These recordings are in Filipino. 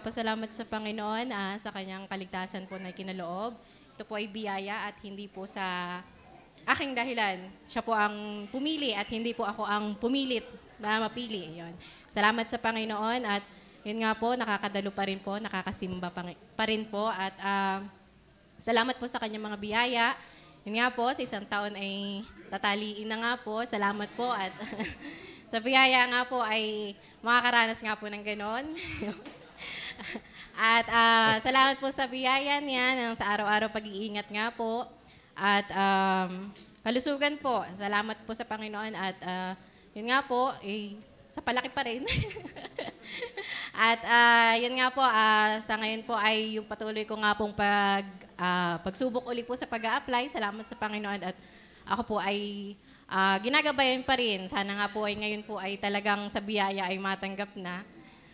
nagpapasalamat sa Panginoon sa kanyang kaligtasan po na kinaloob. Ito po ay biyaya at hindi po sa aking dahilan. Siya po ang pumili at hindi po ako ang pumilit na mapili. Yun. Salamat sa Panginoon at yun nga po, nakakadalo pa rin po, nakakasimba pa rin po at salamat po sa kanyang mga biyaya. Yun nga po, sa isang taon ay tataliin na nga po. Salamat po at sa biyaya nga po ay makakaranas nga po ng ganon. At salamat po sa biyaya niya ng sa araw-araw pag-iingat nga po. At kalusugan po, salamat po sa Panginoon at yun nga po, sa palaki pa rin. At yun nga po, sa ngayon po ay yung patuloy ko nga pong pagsubok uli po sa pag-a-apply. Salamat sa Panginoon at ako po ay ginagabayan pa rin. Sana nga po ay ngayon po ay talagang sa biyaya ay matanggap na.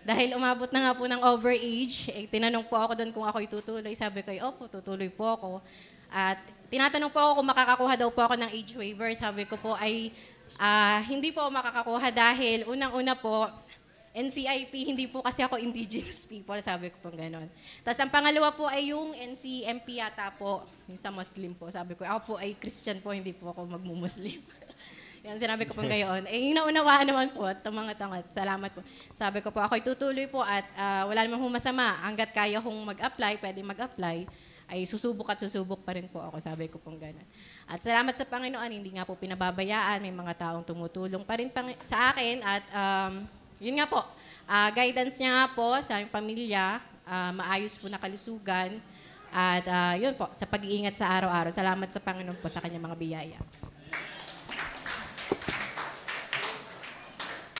Dahil umabot na nga po ng overage, tinanong po ako doon kung ako itutuloy. Sabi ko, opo, tutuloy po ako. At tinatanong po ako kung makakakuha daw po ako ng age waiver. Sabi ko po ay hindi po makakakuha dahil unang-una po, NCIP, hindi po kasi ako indigenous people, sabi ko po gano'n. Tapos ang pangalawa po ay yung NCMP yata po, yung sa Muslim po. Sabi ko, ako po ay Christian po, hindi po ako magmumuslim. Yan, sinabi ko po ngayon. Yung naunawaan naman po, itong mga tangat, salamat po. Sabi ko po, ako'y tutuloy po at wala namang masama. Hanggat kaya kong mag-apply, pwede mag-apply, ay susubok at susubok pa rin po ako, sabi ko pong gano'n. At salamat sa Panginoon, hindi nga po pinababayaan, may mga taong tumutulong pa rin sa akin at yun nga po, guidance niya nga po sa aming pamilya, maayos po na kalusugan, at yun po, sa pag-iingat sa araw-araw. Salamat sa Panginoon po sa kanyang mga biyaya.